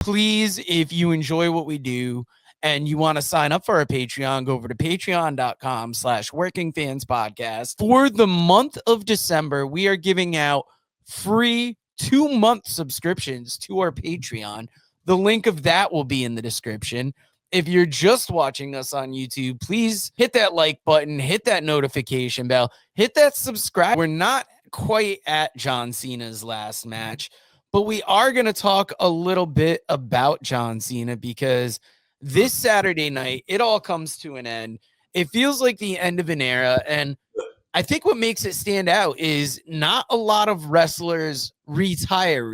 Please, if you enjoy what we do and you want to sign up for our Patreon, go over to patreon.com/workingfanspodcast. For the month of December, we are giving out free 2-month subscriptions to our Patreon. The link of that will be in the description. If you're just watching us on YouTube, please hit that like button, hit that notification bell, hit that subscribe. We're not quite at John Cena's last match, but we are going to talk a little bit about John Cena because this Saturday night, it all comes to an end. It feels like the end of an era. And I think what makes it stand out is not a lot of wrestlers retire.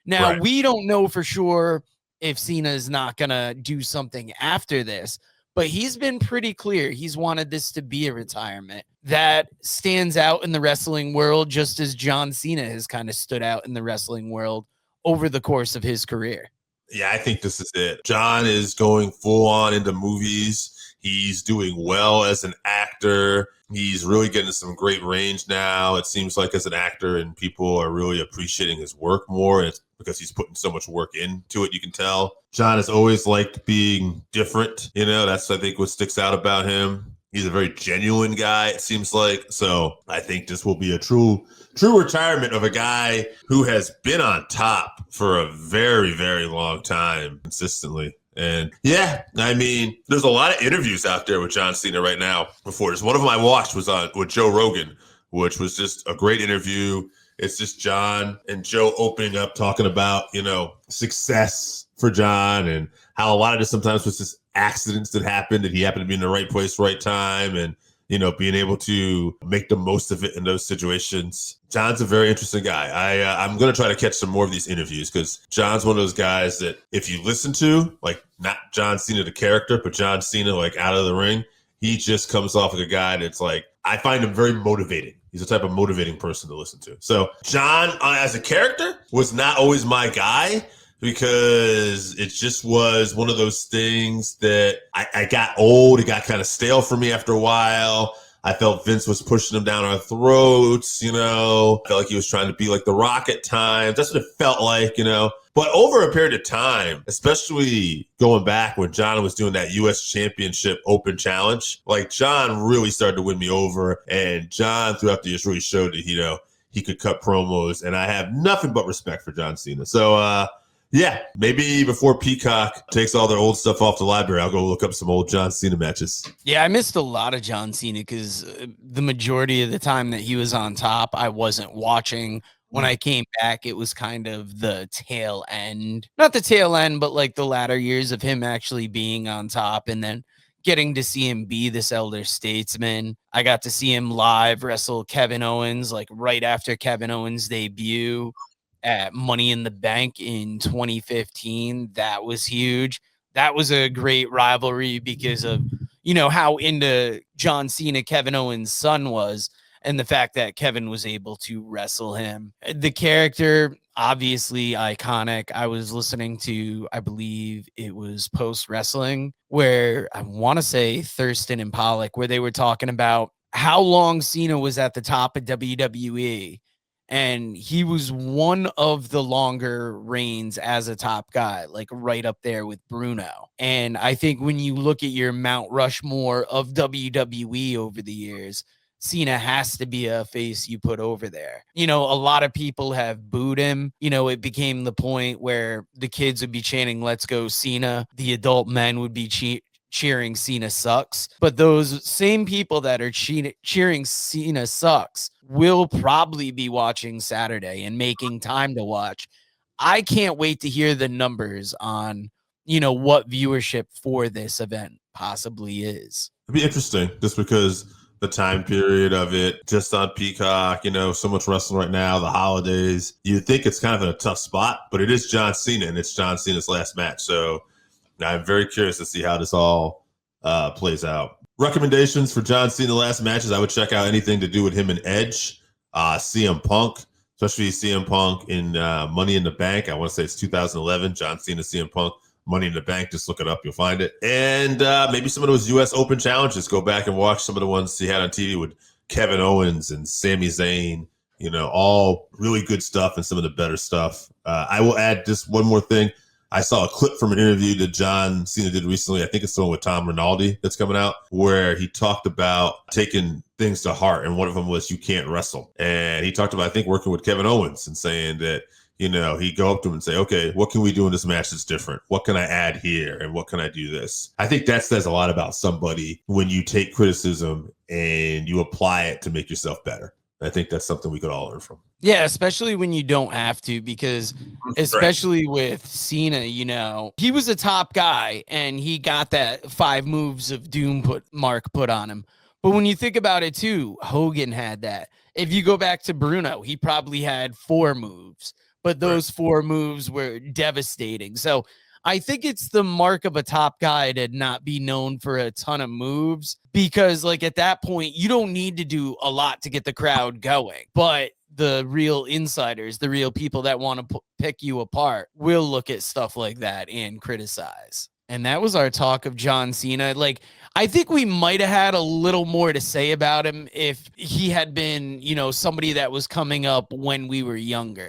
Now, Right. we don't know for sure if Cena is not going to do something after this, but he's been pretty clear. He's wanted this to be a retirement that stands out in the wrestling world, just as John Cena has kind of stood out in the wrestling world over the course of his career. Yeah, I think this is it. John is going full on into movies. He's doing well as an actor. He's really getting some great range now, it seems like, as an actor, and people are really appreciating his work more. It's because he's putting so much work into it, you can tell. John has always liked being different. That's, I think, what sticks out about him. He's a very genuine guy, it seems like. So I think this will be a true retirement of a guy who has been on top for a very, very long time consistently. And yeah, I mean, there's a lot of interviews out there with John Cena right now. Before this, one of them I watched was on with Joe Rogan, which was just a great interview. It's just John and Joe opening up, talking about, success for John and how a lot of this sometimes was just accidents that happened, and he happened to be in the right place, right time, and being able to make the most of it in those situations. John's a very interesting guy. I'm going to try to catch some more of these interviews because John's one of those guys that if you listen to, like, not John Cena the character, but John Cena like out of the ring, he just comes off like a guy that's like, I find him very motivating. He's the type of motivating person to listen to. So John, as a character, was not always my guy, because it just was one of those things that I got old. It got kind of stale for me after a while. I felt Vince was pushing him down our throats, I felt like he was trying to be like The Rock at times. That's what it felt like, But over a period of time, especially going back when John was doing that U.S. Championship Open Challenge, like, John really started to win me over. And John, throughout the years, really showed that, he could cut promos. And I have nothing but respect for John Cena. So, yeah, maybe before Peacock takes all their old stuff off the library, I'll go look up some old John Cena matches. Yeah, I missed a lot of John Cena because the majority of the time that he was on top, I wasn't watching. When I came back, it was kind of the tail end. Not the tail end, but like the latter years of him actually being on top and then getting to see him be this elder statesman. I got to see him live wrestle Kevin Owens, like right after Kevin Owens' debut at Money in the Bank in 2015. That was huge. That was a great rivalry because of, how into John Cena Kevin Owens' son was, and the fact that Kevin was able to wrestle him. The character, obviously iconic. I was listening to, I believe it was Post Wrestling, where I want to say Thurston and Pollock, where they were talking about how long Cena was at the top of WWE. And he was one of the longer reigns as a top guy, like right up there with Bruno. And I think when you look at your Mount Rushmore of WWE over the years, Cena has to be a face you put over there. A lot of people have booed him. It became the point where the kids would be chanting, "Let's go Cena." The adult men would be cheering Cena sucks. But those same people that are cheering Cena sucks will probably be watching Saturday and making time to watch. I can't wait to hear the numbers on, what viewership for this event possibly is. It'd be interesting just because the time period of it, just on Peacock, so much wrestling right now, the holidays. You'd think it's kind of in a tough spot, but it is John Cena, and it's John Cena's last match. So I'm very curious to see how this all plays out. Recommendations for John Cena last matches, I would check out anything to do with him and Edge, CM Punk, especially CM Punk in Money in the Bank. I want to say it's 2011, John Cena, CM Punk, Money in the Bank. Just look it up, you'll find it. And maybe some of those U.S. Open challenges. Go back and watch some of the ones he had on TV with Kevin Owens and Sami Zayn. All really good stuff and some of the better stuff. I will add just one more thing. I saw a clip from an interview that John Cena did recently. I think it's the one with Tom Rinaldi that's coming out, where he talked about taking things to heart. And one of them was, you can't wrestle. And he talked about, I think, working with Kevin Owens and saying that, he'd go up to him and say, okay, what can we do in this match that's different? What can I add here? And what can I do this? I think that says a lot about somebody when you take criticism and you apply it to make yourself better. I think that's something we could all learn from. Yeah, especially when you don't have to, because especially with Cena, he was a top guy and he got that 5 moves of doom put on him. But when you think about it too, Hogan had that. If you go back to Bruno, he probably had 4 moves, but those 4 moves were devastating. So I think it's the mark of a top guy to not be known for a ton of moves, because like at that point, you don't need to do a lot to get the crowd going. But the real insiders, the real people that want to pick you apart, will look at stuff like that and criticize. And that was our talk of John Cena. Like, I think we might have had a little more to say about him if he had been, somebody that was coming up when we were younger.